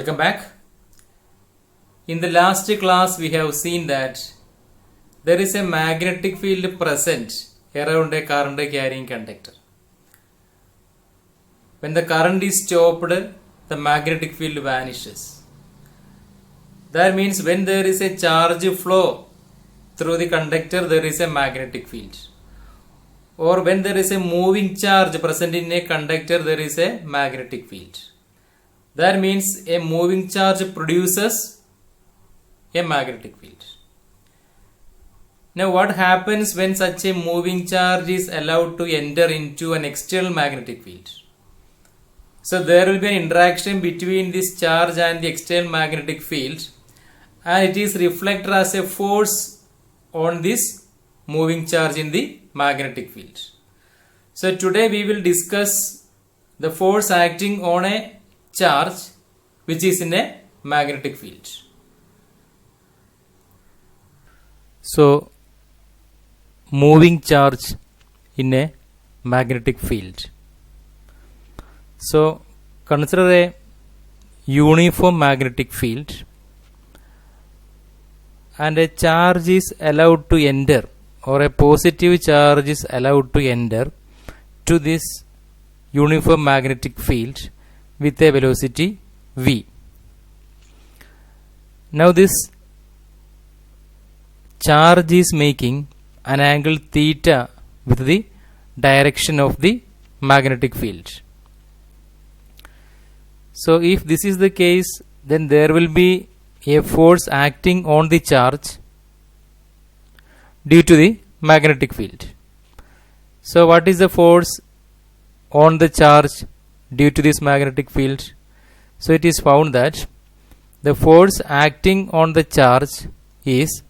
Welcome back. In the last class we have seen that there is a magnetic field present around a current carrying conductor. When the current is stopped, the magnetic field vanishes. That means when there is a charge flow through the conductor, there is a magnetic field. Or when there is a moving charge present in a conductor, there is a magnetic field. That means a moving charge produces a magnetic field. Now what happens when such a moving charge is allowed to enter into an external magnetic field? So there will be an interaction between this charge and the external magnetic field, and it is reflected as a force on this moving charge in the magnetic field. So today we will discuss the force acting on a charge which is in a magnetic field. So moving charge in a magnetic field. So consider a uniform magnetic field and a charge is allowed to enter, or a positive charge is allowed to enter to this uniform magnetic field with a velocity v. Now this charge is making an angle theta with the direction of the magnetic field. So if this is the case, then there will be a force acting on the charge due to the magnetic field. So what is the force on the charge due to this magnetic field? So it is found that the force acting on the charge is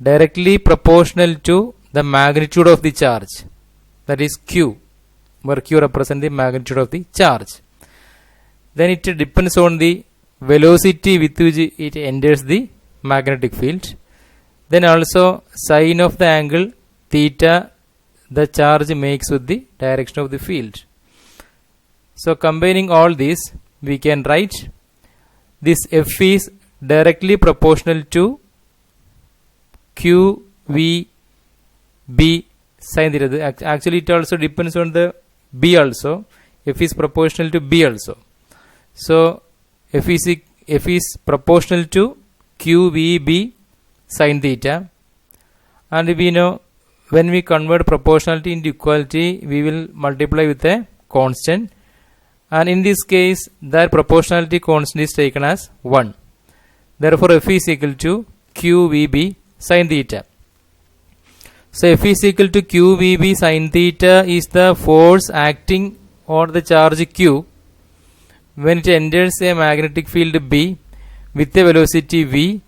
directly proportional to the magnitude of the charge, that is Q, where Q represents the magnitude of the charge. Then it depends on the velocity with which it enters the magnetic field. Then also sine of the angle theta the charge makes with the direction of the field. So combining all these, we can write this F is directly proportional to Q V B sine theta. Actually it also depends on the B also. F is proportional to B also. So F is proportional to Q V B sine theta, and we know when we convert proportionality into equality, we will multiply with a constant, and in this case that proportionality constant is taken as 1. Therefore F is equal to Q V B sine theta. So F is equal to Q V B sine theta is the force acting on the charge Q when it enters a magnetic field B with a velocity v,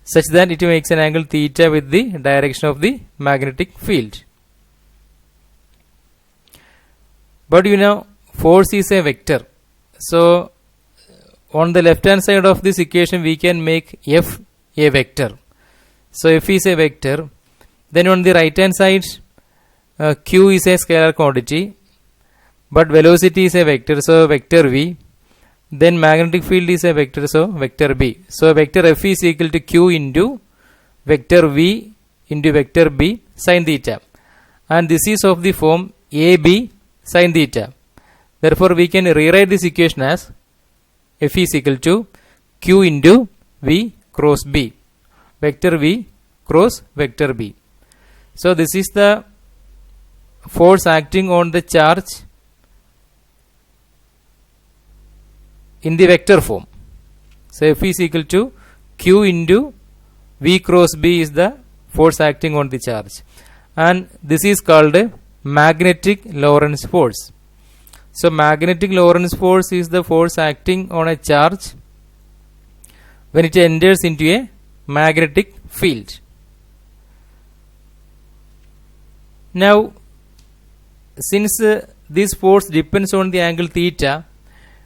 such that it makes an angle theta with the direction of the magnetic field. But you know, force is a vector. So on the left hand side of this equation we can make F a vector. So F is a vector. Then on the right hand side Q is a scalar quantity, but velocity is a vector, so vector v. Then magnetic field is a vector, so vector b. So vector F is equal to Q into vector v into vector b sine theta, and this is of the form AB sine theta. Therefore we can rewrite this equation as F is equal to Q into v cross b, vector v cross vector b. So this is the force acting on the charge in the vector form. So F is equal to Q into V cross B is the force acting on the charge, and this is called a magnetic Lorentz force. So magnetic Lorentz force is the force acting on a charge when it enters into a magnetic field. Now since this force depends on the angle theta,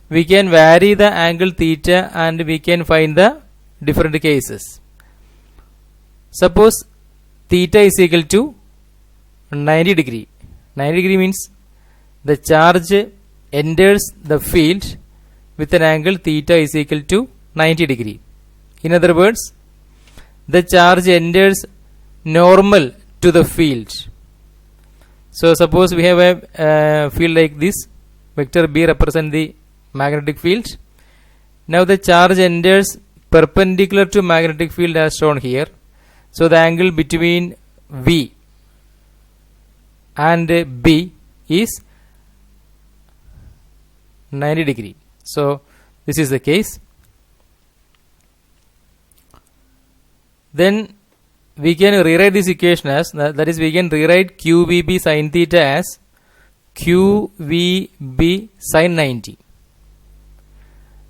we can vary the angle theta and we can find the different cases. Suppose theta is equal to 90 degree. 90 degree means the charge enters the field with an angle theta is equal to 90 degree. In other words, the charge enters normal to the field. So suppose we have a field like this, vector B represent the magnetic field. Now the charge enters perpendicular to magnetic field as shown here. So the angle between V and B is 90 degree. So this is the case. Then we can rewrite this equation as, that is, we can rewrite QVB sin theta as QVB sin 90.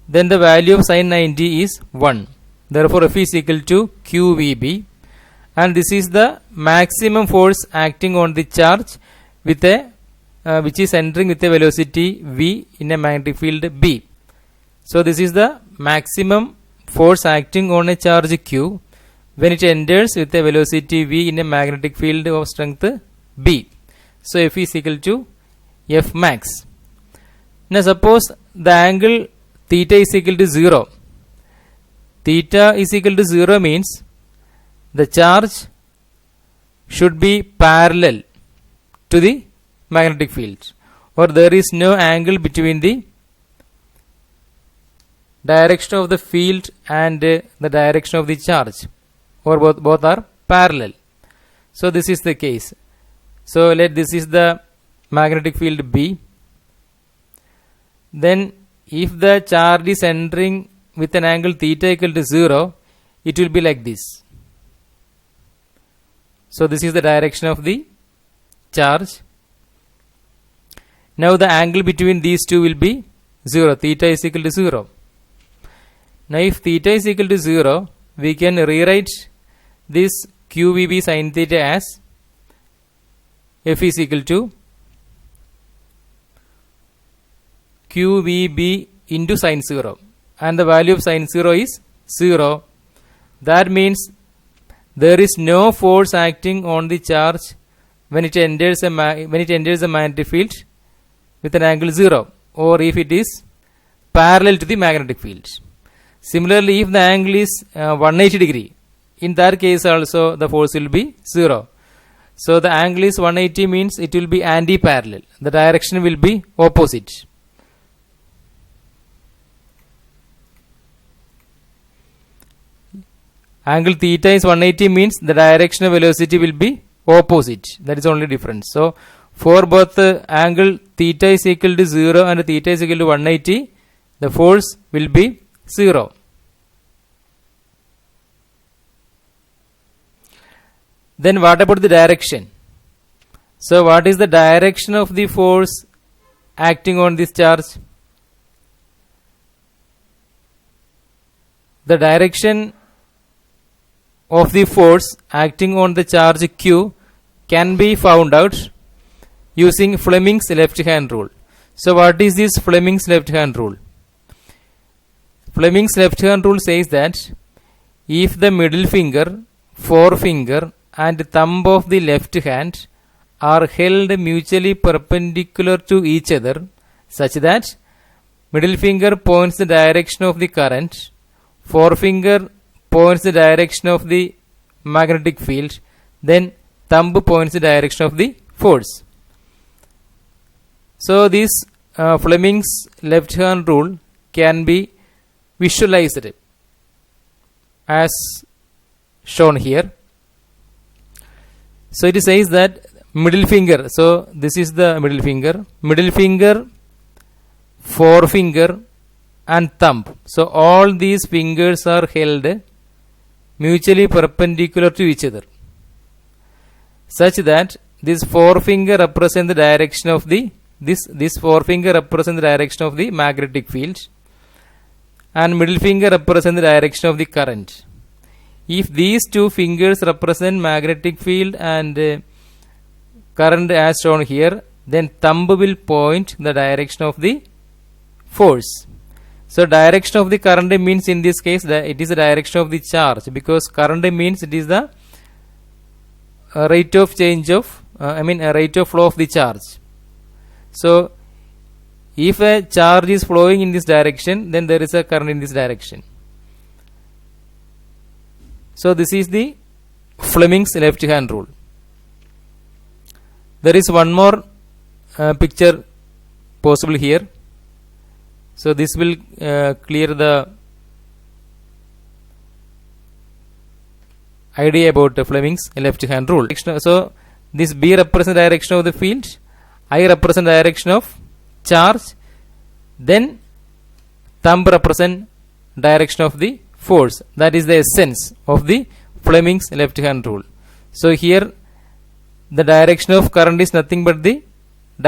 Then the value of sin 90 is 1. Therefore F is equal to QVB, and this is the maximum force acting on the charge with a which is entering with a velocity V in a magnetic field B. So this is the maximum force acting on a charge Q when it enters with a velocity V in a magnetic field of strength B. So F is equal to F max. Now suppose the angle theta is equal to 0. Theta is equal to 0 means the charge should be parallel to the magnetic field, or there is no angle between the direction of the field and the direction of the charge, or both are parallel. So this is the case. So let this is the magnetic field B. Then if the charge is entering with an angle theta equal to 0, it will be like this. So this is the direction of the charge. Now the angle between these two will be 0. Theta is equal to 0. Now if theta is equal to 0, we can rewrite this QVB sin theta as F is equal to QVB into sin 0, and the value of sin 0 is 0. That means there is no force acting on the charge when it enters the magnetic field with an angle 0, or if it is parallel to the magnetic field. Similarly, if the angle is 180 degree, in that case also the force will be 0. So the angle is 180 means it will be anti-parallel. The direction will be opposite. Angle theta is 180 means the direction of velocity will be opposite. That is only difference. So for both angle theta is equal to 0 and theta is equal to 180, the force will be 0. Then what about the direction? So what is the direction of the force acting on this charge? The direction of the force acting on the charge Q can be found out using Fleming's left hand rule. So what is this Fleming's left hand rule? Fleming's left hand rule says that if the middle finger, forefinger and thumb of the left hand are held mutually perpendicular to each other such that middle finger points the direction of the current, forefinger points the direction of the magnetic field, then thumb points the direction of the force. So this Fleming's left hand rule can be visualized as shown here. So it says that middle finger, so this is the middle finger, forefinger and thumb. So all these fingers are held mutually perpendicular to each other such that this forefinger represents the direction of the this forefinger represents the direction of the magnetic field and middle finger represents the direction of the current. If these two fingers represent magnetic field and current as shown here, then thumb will point the direction of the force. So direction of the current means in this case that it is the direction of the charge, because current means it is the rate of change of rate of flow of the charge. So if a charge is flowing in this direction, then there is a current in this direction. So this is the Fleming's left hand rule. There is one more picture possible here. So this will clear the idea about Fleming's left hand rule. So this B represents the direction of the field, I represent the direction of charge, then thumb represent direction of the force. That is the essence of the Fleming's left hand rule. So here the direction of current is nothing but the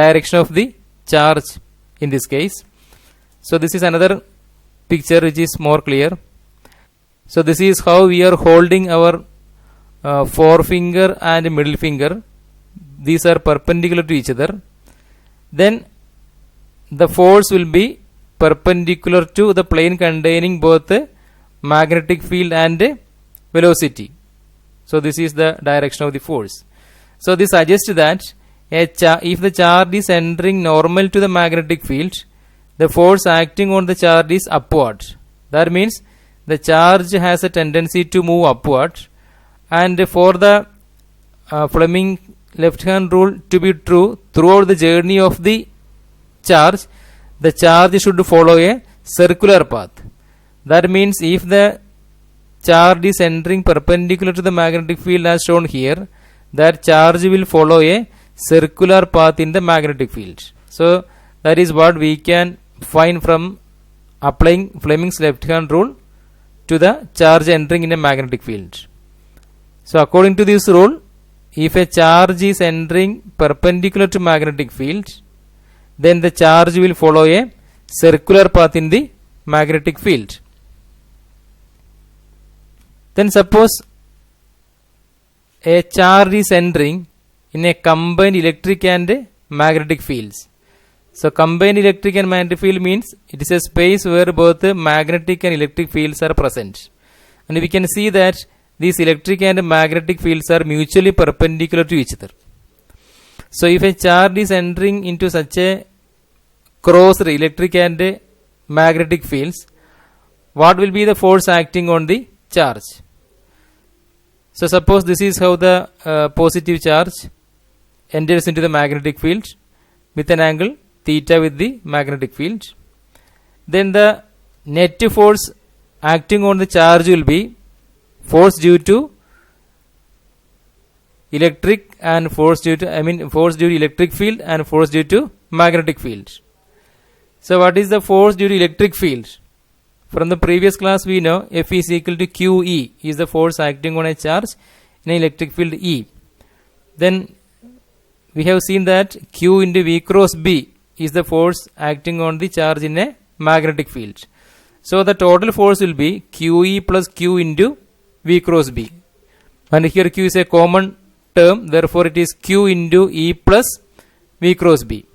direction of the charge in this case. So this is another picture which is more clear. So this is how we are holding our forefinger and middle finger. These are perpendicular to each other. Then the force will be perpendicular to the plane containing both the magnetic field and velocity. So this is the direction of the force. So this suggests that if the charge is entering normal to the magnetic field, the force acting on the charge is upward. That means the charge has a tendency to move upward, and for the Fleming left hand rule to be true throughout the journey of the charge should follow a circular path. That means if the charge is entering perpendicular to the magnetic field as shown here, that charge will follow a circular path in the magnetic field. So that is what we can find from applying Fleming's left hand rule to the charge entering in a magnetic field. So according to this rule, if a charge is entering perpendicular to magnetic field, then the charge will follow a circular path in the magnetic field. Then suppose a charge is entering in a combined electric and magnetic fields. So combined electric and magnetic field means it is a space where both the magnetic and electric fields are present. And we can see that these electric and magnetic fields are mutually perpendicular to each other. So if a charge is entering into such a crossed electric and magnetic fields, what will be the force acting on the charge? So suppose this is how the positive charge enters into the magnetic field with an angle theta with the magnetic field. Then the net force acting on the charge will be force due to electric and force due to force due to electric field and force due to magnetic field. So what is the force due to electric field? From the previous class we know F is equal to QE is the force acting on a charge in an electric field E. Then we have seen that Q into V cross B is the force acting on the charge in a magnetic field. So the total force will be QE plus Q into V cross B. And here Q is a common term, therefore it is Q into E plus V cross B.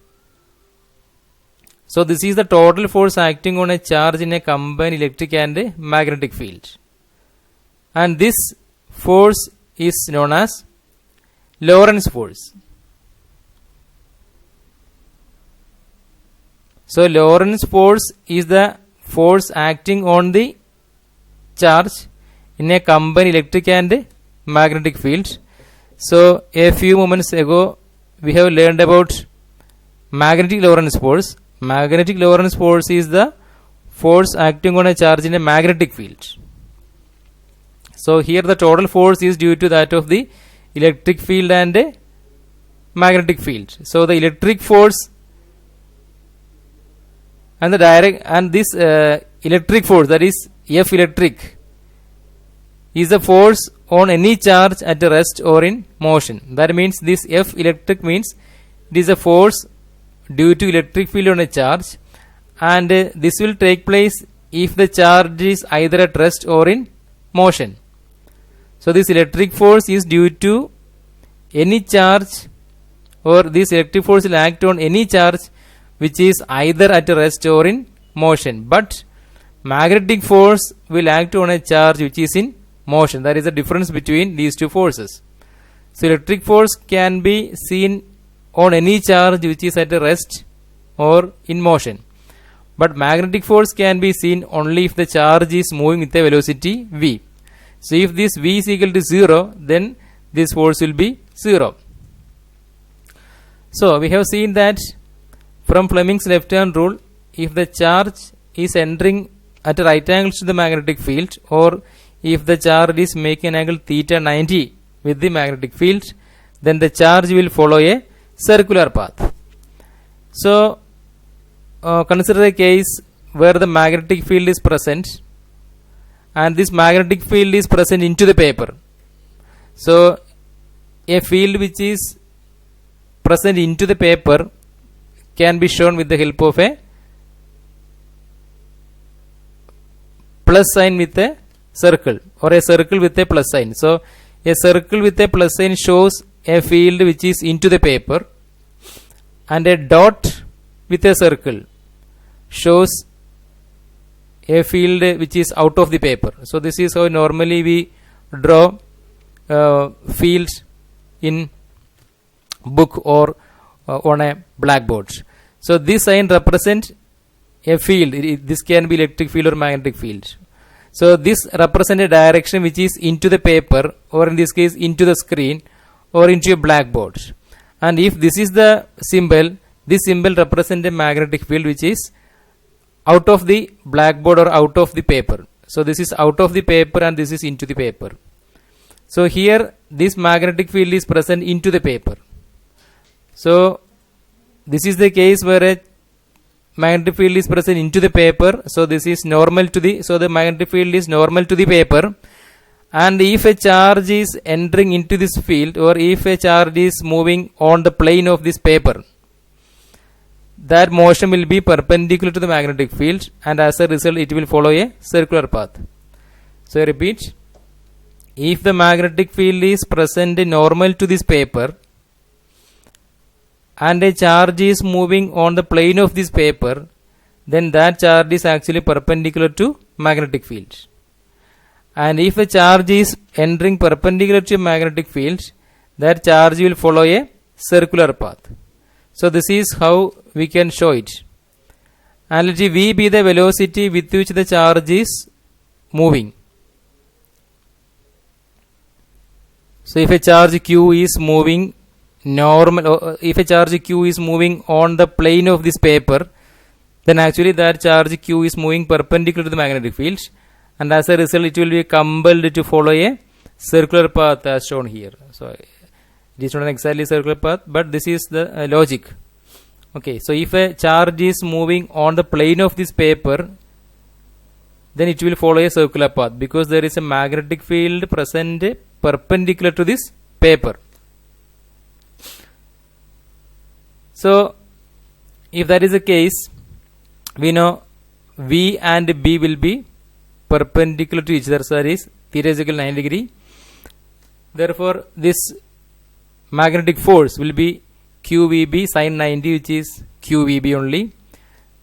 So this is the total force acting on a charge in a combined electric and magnetic field. And this force is known as Lorentz force. So Lorentz force is the force acting on the charge in a combined electric and magnetic field. So a few moments ago we have learned about magnetic Lorentz force. Magnetic Lorentz force is the force acting on a charge in a magnetic field. So here the total force is due to that of the electric field and magnetic field. So the electric force and the direct and this electric force, that is F electric, is the force on any charge at rest or in motion. That means this F electric means it is a force due to electric field on a charge, and this will take place if the charge is either at rest or in motion. So this electric force is due to any charge, or this electric force will act on any charge which is either at rest or in motion, but magnetic force will act on a charge which is in motion. That is the difference between these two forces. So electric force can be seen on any charge which is at rest or in motion. But magnetic force can be seen only if the charge is moving with a velocity v. So if this v is equal to 0, then this force will be 0. So we have seen that from Fleming's left hand rule, if the charge is entering at right angles to the magnetic field, or if the charge is making an angle theta 90 with the magnetic field, then the charge will follow a circular path. So consider a case where the magnetic field is present and this magnetic field is present into the paper. So a field which is present into the paper can be shown with the help of a plus sign with a circle, or a circle with a plus sign. So a circle with a plus sign shows a field which is into the paper, and a dot with a circle shows a field which is out of the paper. So this is how normally we draw fields in book or on a blackboard. So this sign represents a field. This can be electric field or magnetic field. So this represents a direction which is into the paper, or in this case into the screen, or into a blackboard. And if this is the symbol, this symbol represents a magnetic field which is out of the blackboard or out of the paper. So this is out of the paper and this is into the paper. So here this magnetic field is present into the paper. So this is the case where a magnetic field is present into the paper. So this is normal to the, so the magnetic field is normal to the paper. And if a charge is entering into this field, or if a charge is moving on the plane of this paper, that motion will be perpendicular to the magnetic field, and as a result it will follow a circular path. So I repeat, if the magnetic field is present normal to this paper and a charge is moving on the plane of this paper, then that charge is actually perpendicular to magnetic field. And if a charge is entering perpendicular to a magnetic field, that charge will follow a circular path. So this is how we can show it. And let v be the velocity with which the charge is moving. So if a charge q is moving if a charge q is moving on the plane of this paper, then actually that charge q is moving perpendicular to the magnetic field, and as a result it will be compelled to follow a circular path as shown here. So it is not an exactly circular path, but this is the logic. Okay, so if a charge is moving on the plane of this paper, then it will follow a circular path, because there is a magnetic field present perpendicular to this paper. So if that is the case, we know v and b will be perpendicular to each other, so that is theta is equal to 90 degree. Therefore this magnetic force will be qvb sin 90, which is qvb only.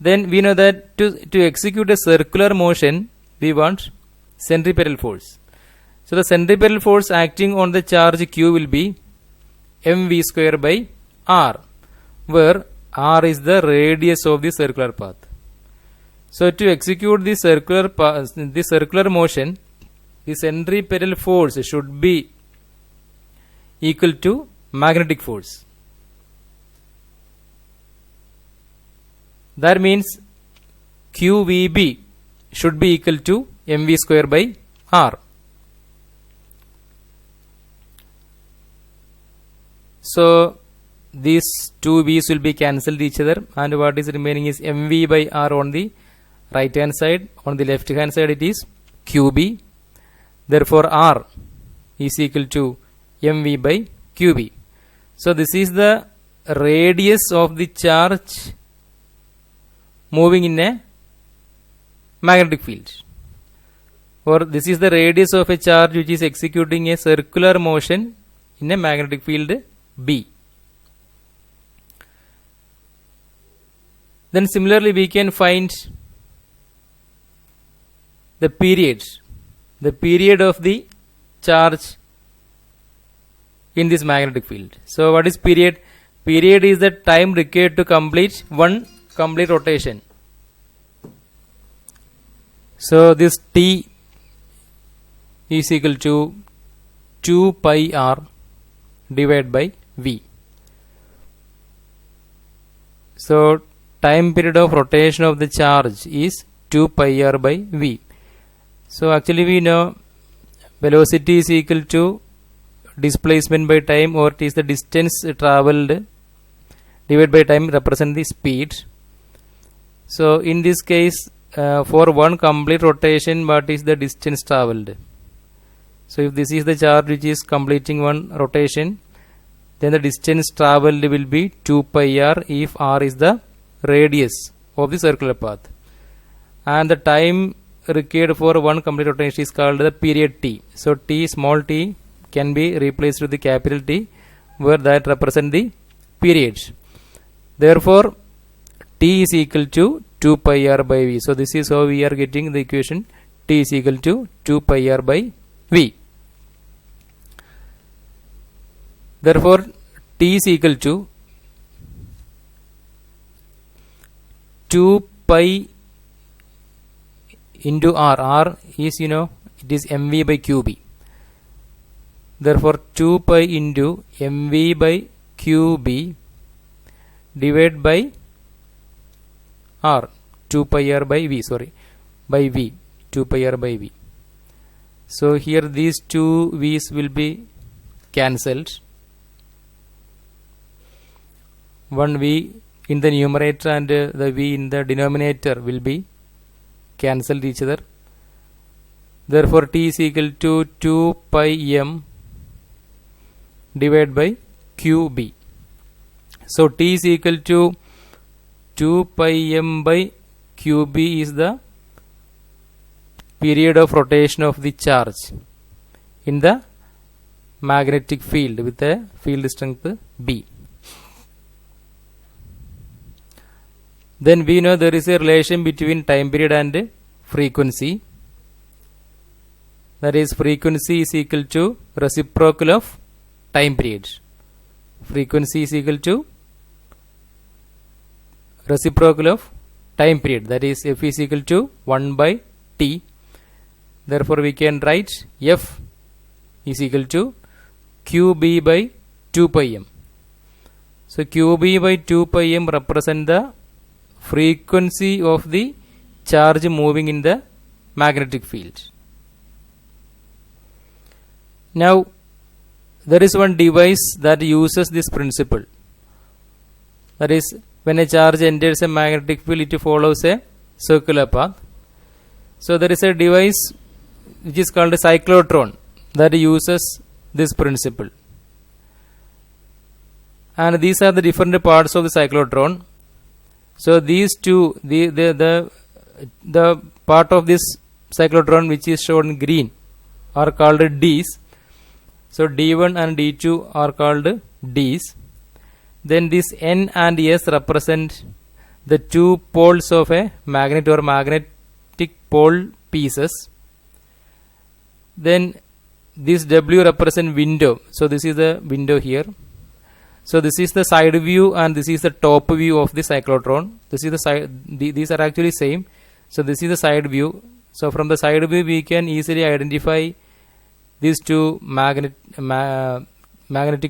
Then we know that to execute a circular motion, we want centripetal force. So the centripetal force acting on the charge q will be mv square by r, where r is the radius of the circular path. So to execute the circular motion, the centripetal force should be equal to magnetic force. That means qvb should be equal to mv square by r. So these two v's will be cancelled each other, and what is remaining is mv by r on the right hand side. On the left hand side it is qb. Therefore r is equal to mv by qb. So this is the radius of the charge moving in a magnetic field, or this is the radius of a charge which is executing a circular motion in a magnetic field B. Then similarly we can find the period of the charge in this magnetic field. So what is period? Period is the time required to complete one complete rotation. So this T is equal to 2 pi r divided by V. So time period of rotation of the charge is 2 pi r by V. So actually we know velocity is equal to displacement by time, or it is the distance traveled divided by time represent the speed. So in this case, for one complete rotation, what is the distance traveled? So if this is the charge which is completing one rotation, then the distance traveled will be 2 pi r if r is the radius of the circular path. And the time required for one complete rotation is called the period t. So t, small t, can be replaced with the capital T, where that represent the period. Therefore t is equal to 2 pi r by v. So this is how we are getting the equation t is equal to 2 pi r by v. Therefore t is equal to 2 pi into r. R is, it is mv by qb. Therefore 2 pi into mv by qb divided by r, 2 pi r by v, by v, 2 pi r by v. So here these two v's will be cancelled. One v in the numerator and the v in the denominator will be cancelled each other. Therefore t is equal to 2 pi m divided by qb. So t is equal to 2 pi m by qb is the period of rotation of the charge in the magnetic field with a field strength B. Then we know there is a relation between time period and frequency. That is, frequency is equal to reciprocal of time period. Frequency is equal to reciprocal of time period. That is, f is equal to 1 by t. Therefore we can write f is equal to qb by 2 pi m. So qb by 2 pi m represent the frequency of the charge moving in the magnetic field. Now there is one device that uses this principle. That is, when a charge enters a magnetic field, it follows a circular path. So there is a device which is called a cyclotron that uses this principle. And these are the different parts of the cyclotron. So these two, the part of this cyclotron which is shown in green are called D's. So D1 and D2 are called D's. Then this N and S represent the two poles of a magnet or magnetic pole pieces. Then this W represent window. So this is the window here. So this is the side view and this is the top view of the cyclotron. This is the side. These are actually same. So this is the side view. So from the side view we can easily identify these two magnetic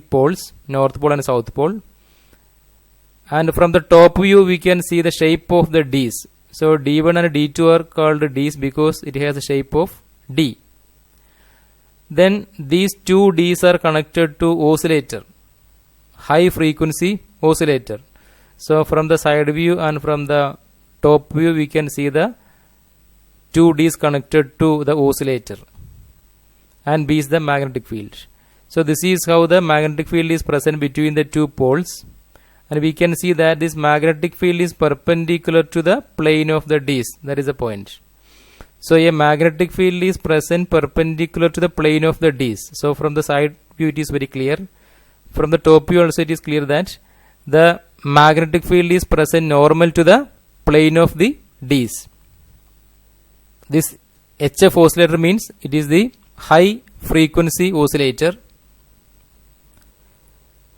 poles, north pole and south pole. And from the top view we can see the shape of the D's. So D1 and D2 are called D's because it has the shape of D. Then these two D's are connected to oscillator, high frequency oscillator. So from the side view and from the top view we can see the two D's connected to the oscillator, and B is the magnetic field. So this is how the magnetic field is present between the two poles, and we can see that this magnetic field is perpendicular to the plane of the D's. That is the point. So a magnetic field is present perpendicular to the plane of the D's. So from the side view it is very clear. From the top view also it is clear that the magnetic field is present normal to the plane of the D's. This HF oscillator means it is the high frequency oscillator.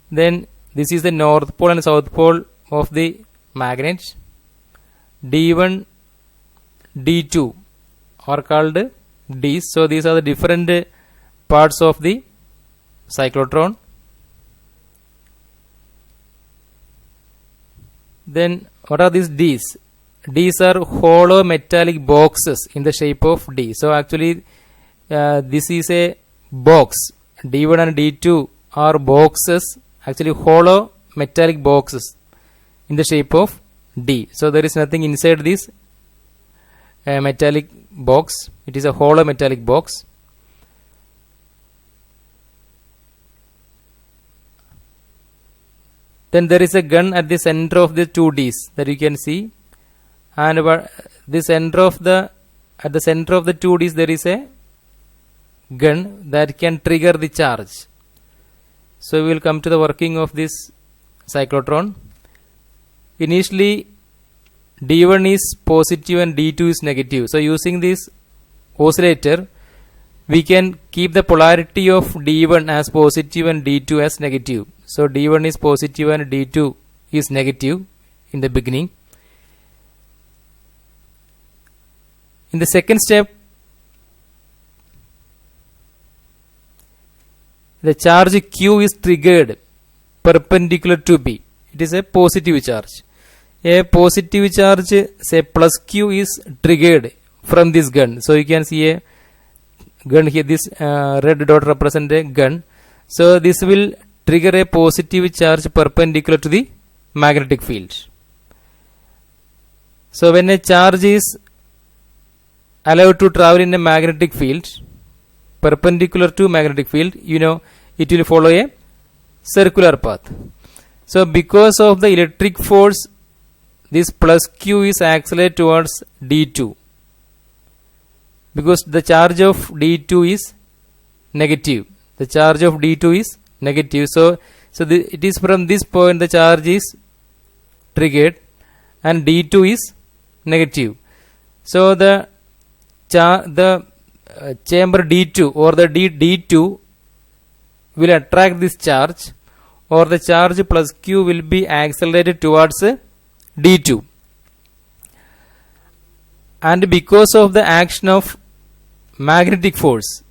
Then this is the north pole and south pole of the magnet. D1, D2 are called Ds. So these are the different parts of the cyclotron. Then what are these Ds? Ds are hollow metallic boxes in the shape of D. So actually this is a box. D1 and D2 are boxes, actually hollow metallic boxes in the shape of D. So there is nothing inside this metallic box. It is a hollow metallic box. Then there is a gun at the center of the two Ds that you can see, and at the center of the two Ds there is a gun that can trigger the charge. So we will come to the working of this cyclotron. Initially D1 is positive and D2 is negative. So using this oscillator we can keep the polarity of D1 as positive and D2 as negative. So D1 is positive and D2 is negative in the beginning. In the second step, the charge Q is triggered perpendicular to B. It is a positive charge. A positive charge, say plus Q, is triggered from this gun. So you can see a gun here. This red dot represents a gun. So this will trigger a positive charge perpendicular to the magnetic field. So when a charge is allowed to travel in a magnetic field perpendicular to magnetic field, you know, it will follow a circular path. So because of the electric force, this plus Q is accelerated towards D2, because the charge of D2 is negative. The charge of D2 is negative. So it is from this point the charge is triggered and D2 is negative. So the chamber D2 or the D2 will attract this charge, or the charge plus Q will be accelerated towards D2. And because of the action of magnetic force,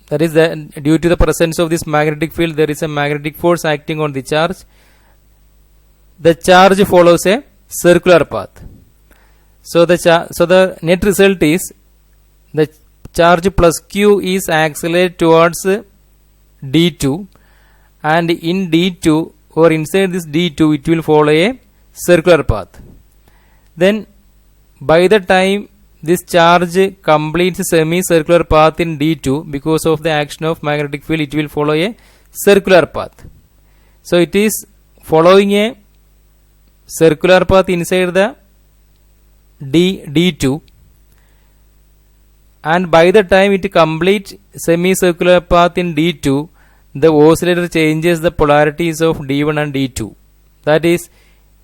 that is due to the presence of this magnetic field, there is a magnetic force acting on the charge. The charge follows a circular path. So the net result is the charge plus Q is accelerated towards D2, and in D2 or inside this D2 it will follow a circular path. Then by the time this charge completes semicircular path in D2, because of the action of magnetic field, it will follow a circular path. So it is following a circular path inside the D2, and by the time it completes semicircular path in D2, the oscillator changes the polarities of D1 and D2. That is,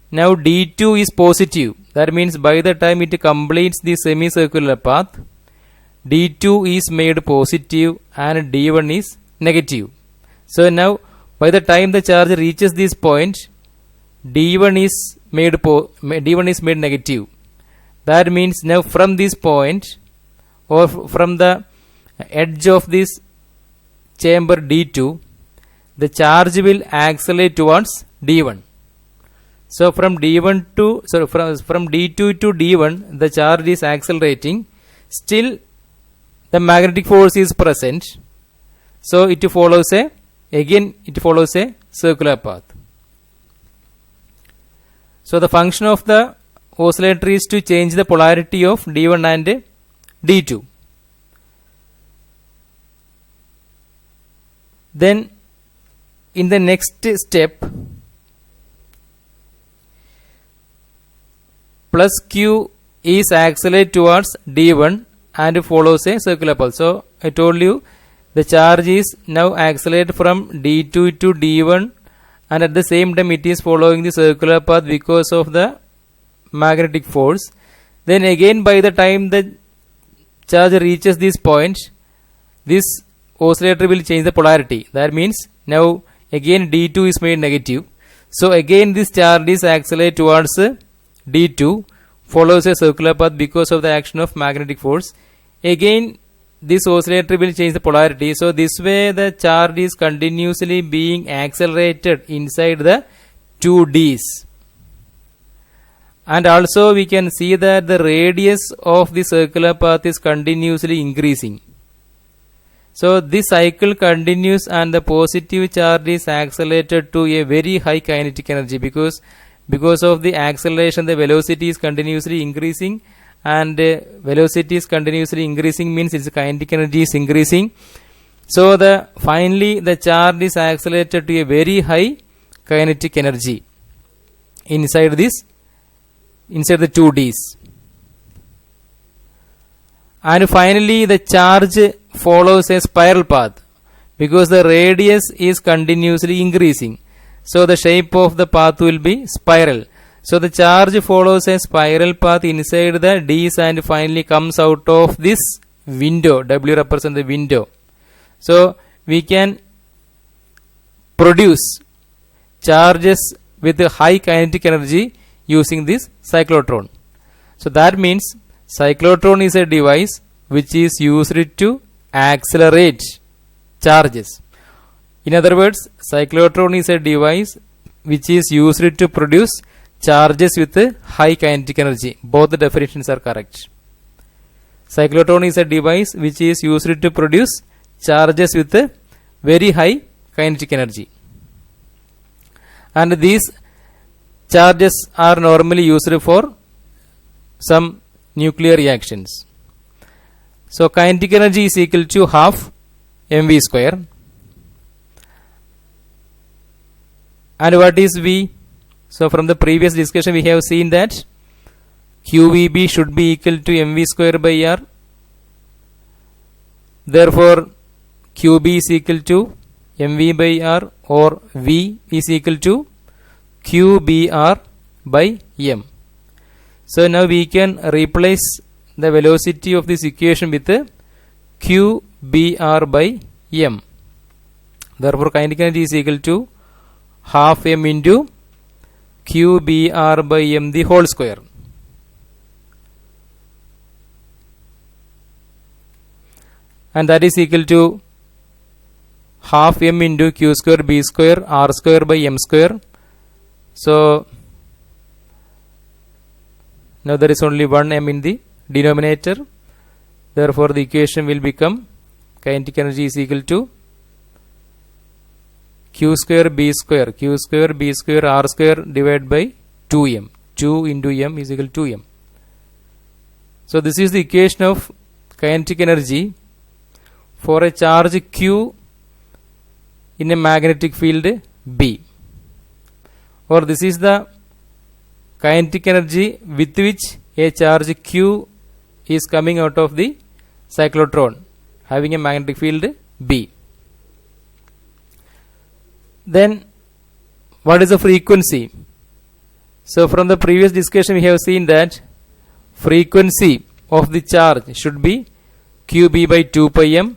now D2 is positive. That means by the time it completes the semicircular path, D2 is made positive and D1 is negative. So now by the time the charge reaches this point, D1 is made negative. That means now from this point, or from the edge of this chamber D2, the charge will accelerate towards D1. So from D2 to D1, the charge is accelerating. Still the magnetic force is present. So it follows a circular path. So the function of the oscillator is to change the polarity of D1 and D2. Then in the next step, plus Q is accelerated towards D1 and follows a circular path. So I told you the charge is now accelerated from D2 to D1, and at the same time it is following the circular path because of the magnetic force. Then again by the time the charge reaches this point, this oscillator will change the polarity. That means now again D2 is made negative. So again this charge is accelerated towards D2, follows a circular path because of the action of magnetic force. Again, this oscillator will change the polarity. So this way the charge is continuously being accelerated inside the 2Ds. And also we can see that the radius of the circular path is continuously increasing. So this cycle continues and the positive charge is accelerated to a very high kinetic energy because of the acceleration the velocity is continuously increasing, and velocity is continuously increasing means its kinetic energy is increasing. So finally the charge is accelerated to a very high kinetic energy inside the 2Ds. And finally the charge follows a spiral path because the radius is continuously increasing. So the shape of the path will be spiral. So the charge follows a spiral path inside the Ds and finally comes out of this window. W represents the window. So we can produce charges with a high kinetic energy using this cyclotron. So that means cyclotron is a device which is used to accelerate charges. In other words, cyclotron is a device which is used to produce charges with high kinetic energy. Both the definitions are correct. Cyclotron is a device which is used to produce charges with very high kinetic energy. And these charges are normally used for some nuclear reactions. So kinetic energy is equal to half mv square. And what is V? So from the previous discussion we have seen that QVB should be equal to mv square by r. Therefore QB is equal to mv by r, or V is equal to QBr by m. So now we can replace the velocity of this equation with QBr by m. Therefore kinetic energy is equal to half m into QBr by m the whole square. And that is equal to half m into q square b square r square by m square. So now there is only one m in the denominator. Therefore the equation will become kinetic energy is equal to q square b square r square divided by 2m. 2 into m is equal to m. So this is the equation of kinetic energy for a charge q in a magnetic field B. Or this is the kinetic energy with which a charge q is coming out of the cyclotron having a magnetic field B. Then what is the frequency? So from the previous discussion we have seen that frequency of the charge should be QB by 2 pi m.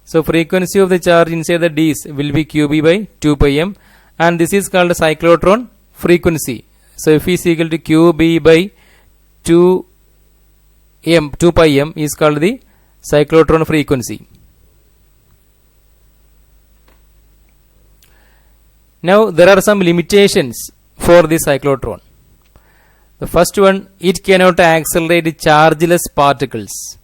So frequency of the charge inside the Ds will be QB by 2 pi m, and this is called cyclotron frequency. So if is equal to QB by 2 pi m is called the cyclotron frequency. Now there are some limitations for the cyclotron. The first one, it cannot accelerate chargeless particles.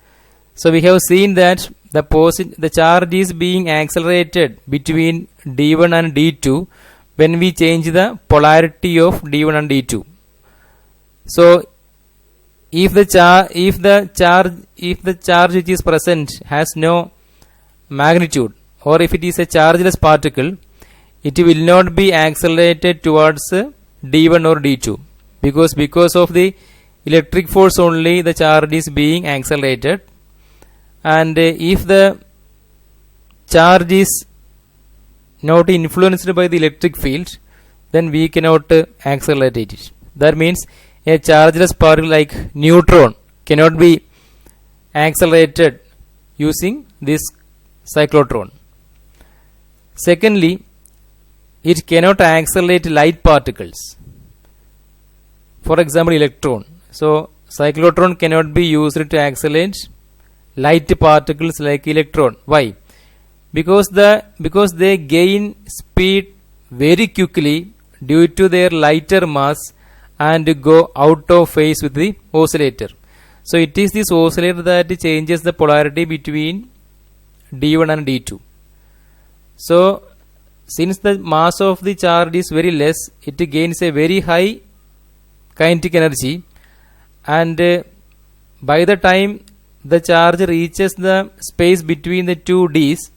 So we have seen that the charge is being accelerated between D1 and D2 when we change the polarity of D1 and D2. So if the charge which is present has no magnitude, or if it is a chargeless particle, it will not be accelerated towards D1 or D2 because of the electric force only the charge is being accelerated. And if the charge is not influenced by the electric field, then we cannot accelerate it. That means a chargeless particle like neutron cannot be accelerated using this cyclotron. Secondly, it cannot accelerate light particles. For example, electron. So cyclotron cannot be used to accelerate light particles like electron. Why? Because they gain speed very quickly due to their lighter mass and go out of phase with the oscillator. So it is this oscillator that changes the polarity between d1 and d2. So since the mass of the charge is very less, it gains a very high kinetic energy, and by the time the charge reaches the space between the two Ds,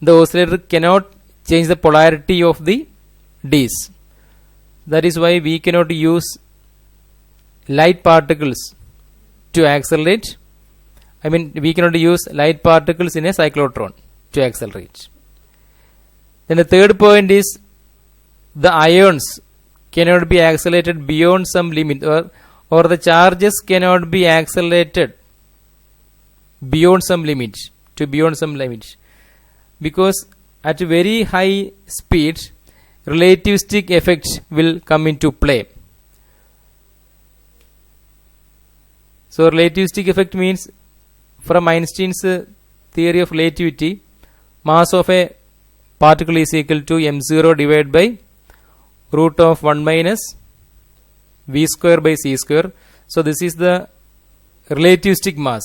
the oscillator cannot change the polarity of the Ds. That is why we cannot use light particles to accelerate. We cannot use light particles in a cyclotron to accelerate. Then the third point is the ions cannot be accelerated beyond some limit, or the charges cannot be accelerated beyond some limit, because at very high speed relativistic effect will come into play. So relativistic effect means, from Einstein's theory of relativity, mass of a particle is equal to m0 divided by root of 1 minus v square by c square. So this is the relativistic mass.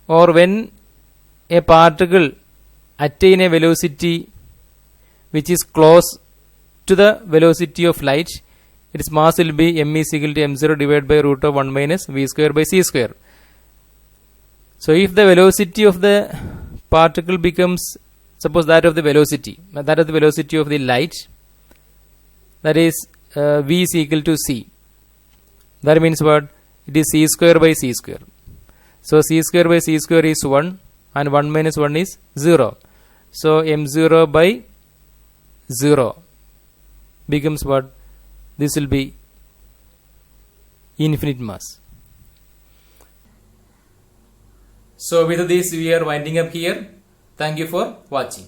Or when a particle attain a velocity which is close to the velocity of light, its mass will be m is equal to m0 divided by root of 1 minus v square by c square. So if the velocity of the particle becomes, suppose that of the velocity of the light, that is v is equal to c. That means what? It is c square by c square. So c square by c square is 1, and 1 minus 1 is 0. So m0 by 0 becomes what? This will be infinite mass. So with this we are winding up here. Thank you for watching.